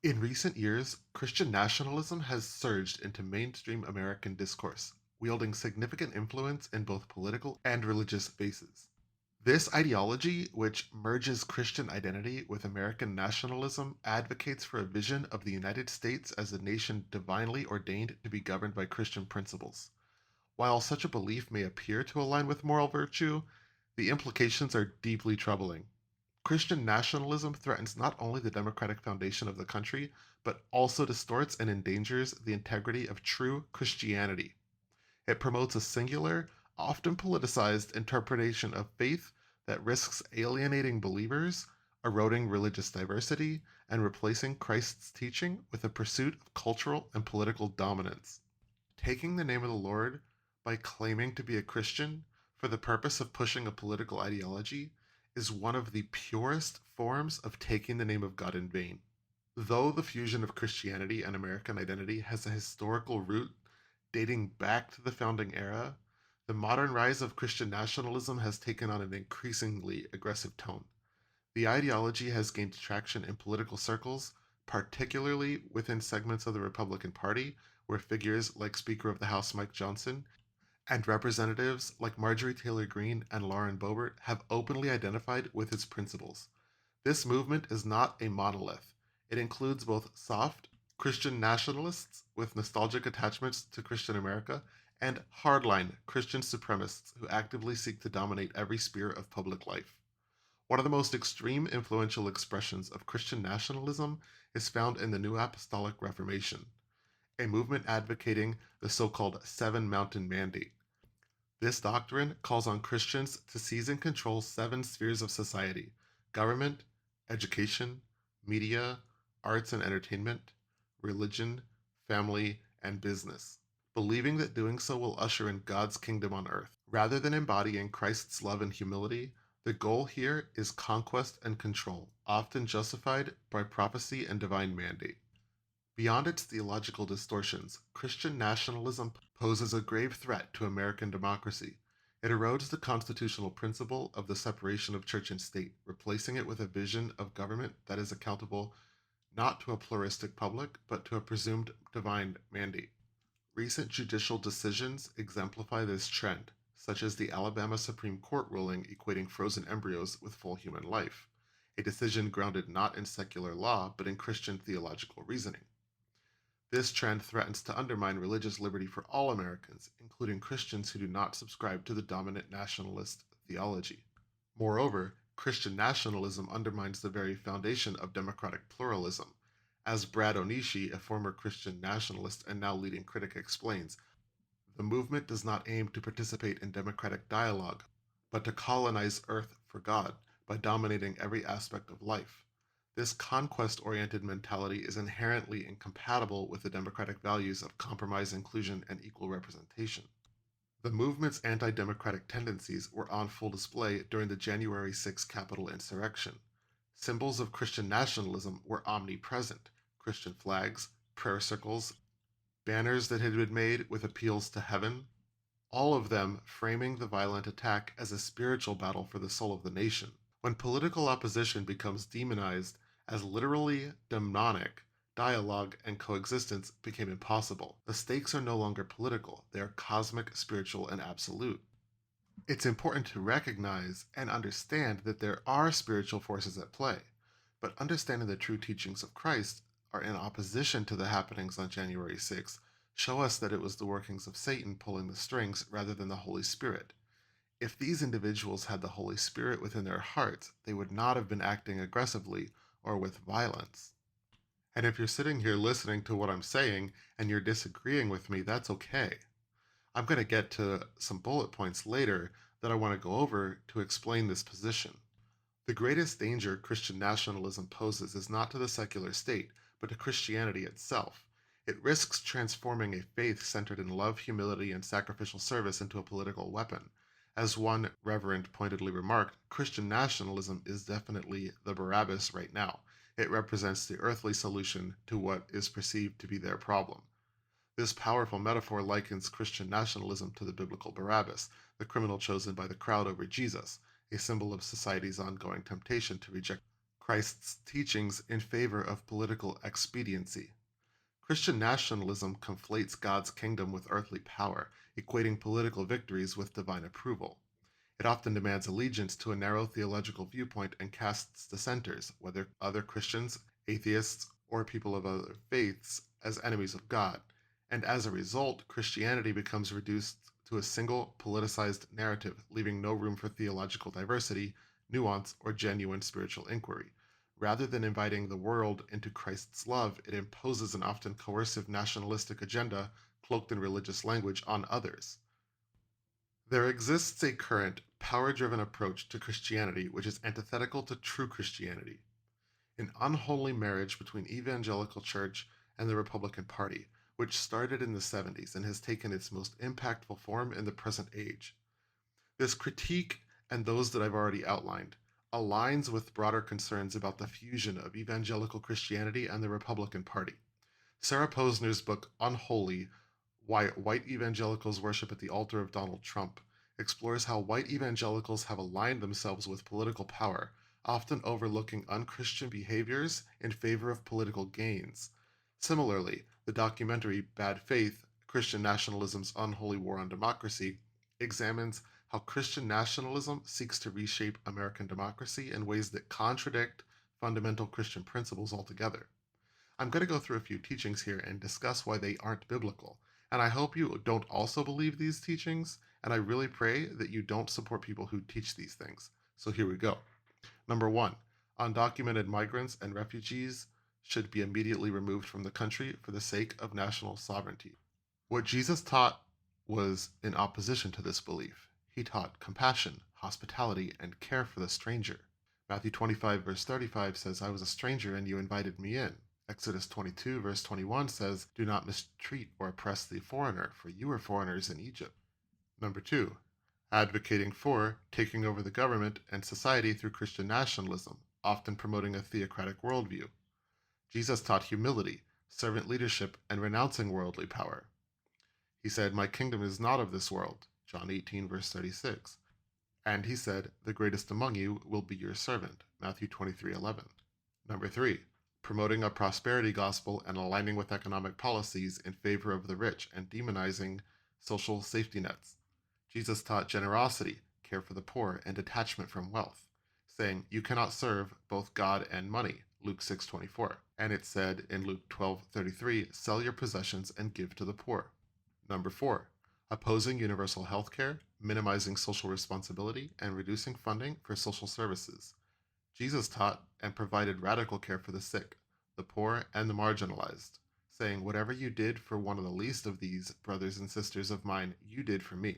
In recent years, Christian nationalism has surged into mainstream American discourse, wielding significant influence in both political and religious spaces. This ideology, which merges Christian identity with American nationalism, advocates for a vision of the United States as a nation divinely ordained to be governed by Christian principles. While such a belief may appear to align with moral virtue, the implications are deeply troubling. Christian nationalism threatens not only the democratic foundation of the country, but also distorts and endangers the integrity of true Christianity. It promotes a singular, often politicized interpretation of faith that risks alienating believers, eroding religious diversity, and replacing Christ's teaching with a pursuit of cultural and political dominance. Taking the name of the Lord by claiming to be a Christian for the purpose of pushing a political ideology is one of the purest forms of taking the name of God in vain. Though the fusion of Christianity and American identity has a historical root dating back to the founding era, the modern rise of Christian nationalism has taken on an increasingly aggressive tone. The ideology has gained traction in political circles, particularly within segments of the Republican Party, where figures like Speaker of the House Mike Johnson and representatives like Marjorie Taylor Greene and Lauren Boebert have openly identified with its principles. This movement is not a monolith. It includes both soft Christian nationalists with nostalgic attachments to Christian America and hardline Christian supremacists who actively seek to dominate every sphere of public life. One of the most extreme influential expressions of Christian nationalism is found in the New Apostolic Reformation, a movement advocating the so-called Seven Mountain Mandate. This doctrine calls on Christians to seize and control seven spheres of society: government, education, media, arts and entertainment, religion, family, and business, believing that doing so will usher in God's kingdom on earth. Rather than embodying Christ's love and humility, the goal here is conquest and control, often justified by prophecy and divine mandate. Beyond its theological distortions, Christian nationalism poses a grave threat to American democracy. It erodes the constitutional principle of the separation of church and state, replacing it with a vision of government that is accountable not to a pluralistic public, but to a presumed divine mandate. Recent judicial decisions exemplify this trend, such as the Alabama Supreme Court ruling equating frozen embryos with full human life, a decision grounded not in secular law, but in Christian theological reasoning. This trend threatens to undermine religious liberty for all Americans, including Christians who do not subscribe to the dominant nationalist theology. Moreover, Christian nationalism undermines the very foundation of democratic pluralism. As Brad Onishi, a former Christian nationalist and now leading critic, explains, the movement does not aim to participate in democratic dialogue, but to colonize Earth for God by dominating every aspect of life. This conquest-oriented mentality is inherently incompatible with the democratic values of compromise, inclusion, and equal representation. The movement's anti-democratic tendencies were on full display during the January 6 Capitol insurrection. Symbols of Christian nationalism were omnipresent: Christian flags, prayer circles, banners that had been made with appeals to heaven, all of them framing the violent attack as a spiritual battle for the soul of the nation. When political opposition becomes demonized as literally demonic, dialogue and coexistence became impossible. The stakes are no longer political, they are cosmic, spiritual, and absolute. It's important to recognize and understand that there are spiritual forces at play, but understanding the true teachings of Christ are in opposition to the happenings on January 6th show us that it was the workings of Satan pulling the strings rather than the Holy Spirit. If these individuals had the Holy Spirit within their hearts, they would not have been acting aggressively or with violence. And if you're sitting here listening to what I'm saying and you're disagreeing with me, that's okay. I'm going to get to some bullet points later that I want to go over to explain this position. The greatest danger Christian nationalism poses is not to the secular state, but to Christianity itself. It risks transforming a faith centered in love, humility, and sacrificial service into a political weapon. As one reverend pointedly remarked, Christian nationalism is definitely the Barabbas right now. It represents the earthly solution to what is perceived to be their problem. This powerful metaphor likens Christian nationalism to the biblical Barabbas, the criminal chosen by the crowd over Jesus, a symbol of society's ongoing temptation to reject Christ's teachings in favor of political expediency. Christian nationalism conflates God's kingdom with earthly power, equating political victories with divine approval. It often demands allegiance to a narrow theological viewpoint and casts dissenters, whether other Christians, atheists, or people of other faiths, as enemies of God. And as a result, Christianity becomes reduced to a single politicized narrative, leaving no room for theological diversity, nuance, or genuine spiritual inquiry. Rather than inviting the world into Christ's love, it imposes an often coercive nationalistic agenda cloaked in religious language on others. There exists a current, power driven approach to Christianity which is antithetical to true Christianity, an unholy marriage between evangelical church and the Republican Party, which started in the 70s and has taken its most impactful form in the present age. This critique, and those that I've already outlined, aligns with broader concerns about the fusion of evangelical Christianity and the Republican Party. Sarah Posner's book Unholy, Why White Evangelicals Worship at the Altar of Donald Trump, explores how white evangelicals have aligned themselves with political power, often overlooking unchristian behaviors in favor of political gains. Similarly, the documentary Bad Faith, Christian Nationalism's Unholy War on Democracy, examines how Christian nationalism seeks to reshape American democracy in ways that contradict fundamental Christian principles altogether. I'm going to go through a few teachings here and discuss why they aren't biblical. And I hope you don't also believe these teachings, and I really pray that you don't support people who teach these things. So here we go. Number one, undocumented migrants and refugees should be immediately removed from the country for the sake of national sovereignty. What Jesus taught was in opposition to this belief. He taught compassion, hospitality, and care for the stranger. Matthew 25, verse 35 says, I was a stranger and you invited me in. Exodus 22, verse 21 says, do not mistreat or oppress the foreigner, for you were foreigners in Egypt. Number two, advocating for taking over the government and society through Christian nationalism, often promoting a theocratic worldview. Jesus taught humility, servant leadership, and renouncing worldly power. He said, my kingdom is not of this world, John 18, verse 36. And he said, the greatest among you will be your servant, Matthew 23:11. Number three, promoting a prosperity gospel and aligning with economic policies in favor of the rich and demonizing social safety nets. Jesus taught generosity, care for the poor, and detachment from wealth, saying, you cannot serve both God and money, Luke 6:24. And it said in Luke 12:33, sell your possessions and give to the poor. Number four, opposing universal health care, minimizing social responsibility, and reducing funding for social services. Jesus taught and provided radical care for the sick, the poor, and the marginalized, saying, whatever you did for one of the least of these brothers and sisters of mine, you did for me.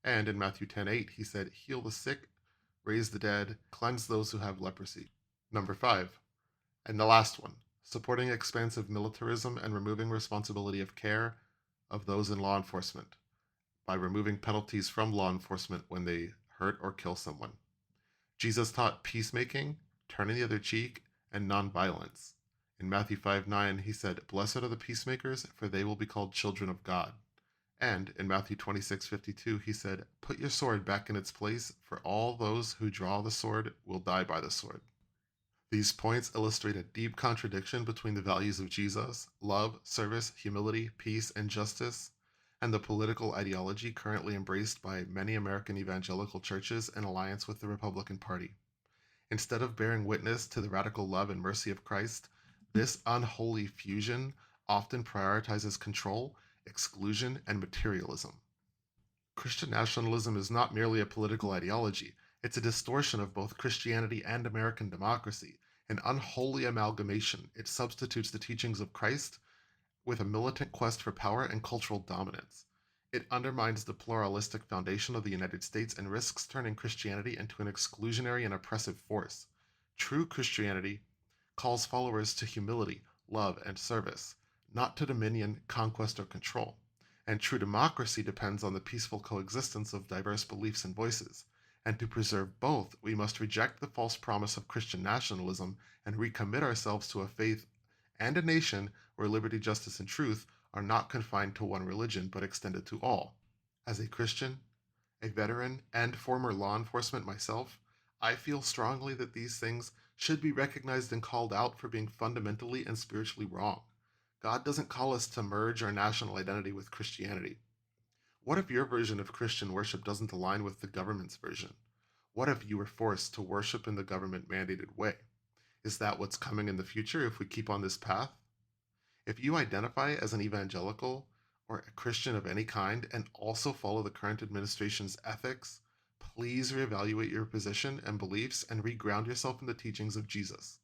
And in Matthew 10:8, he said, heal the sick, raise the dead, cleanse those who have leprosy. Number five, and the last one, supporting expansive militarism and removing responsibility of care of those in law enforcement by removing penalties from law enforcement when they hurt or kill someone. Jesus taught peacemaking, turning the other cheek, and nonviolence. In Matthew 5:9, he said, blessed are the peacemakers, for they will be called children of God. And in Matthew 26:52, he said, put your sword back in its place, for all those who draw the sword will die by the sword. These points illustrate a deep contradiction between the values of Jesus, love, service, humility, peace, and justice, and the political ideology currently embraced by many American evangelical churches in alliance with the Republican Party. Instead of bearing witness to the radical love and mercy of Christ, this unholy fusion often prioritizes control, exclusion, and materialism. Christian nationalism is not merely a political ideology, it's a distortion of both Christianity and American democracy, an unholy amalgamation. It substitutes the teachings of Christ with a militant quest for power and cultural dominance. It undermines the pluralistic foundation of the United States and risks turning Christianity into an exclusionary and oppressive force. True Christianity calls followers to humility, love, and service, not to dominion, conquest, or control. And true democracy depends on the peaceful coexistence of diverse beliefs and voices. And to preserve both, we must reject the false promise of Christian nationalism and recommit ourselves to a faith and a nation where liberty, justice, and truth are not confined to one religion but extended to all. As a Christian, a veteran, and former law enforcement myself, I feel strongly that these things should be recognized and called out for being fundamentally and spiritually wrong. God doesn't call us to merge our national identity with Christianity. What if your version of Christian worship doesn't align with the government's version? What if you were forced to worship in the government mandated way? Is that what's coming in the future if we keep on this path? If you identify as an evangelical or a Christian of any kind and also follow the current administration's ethics, please reevaluate your position and beliefs and reground yourself in the teachings of Jesus.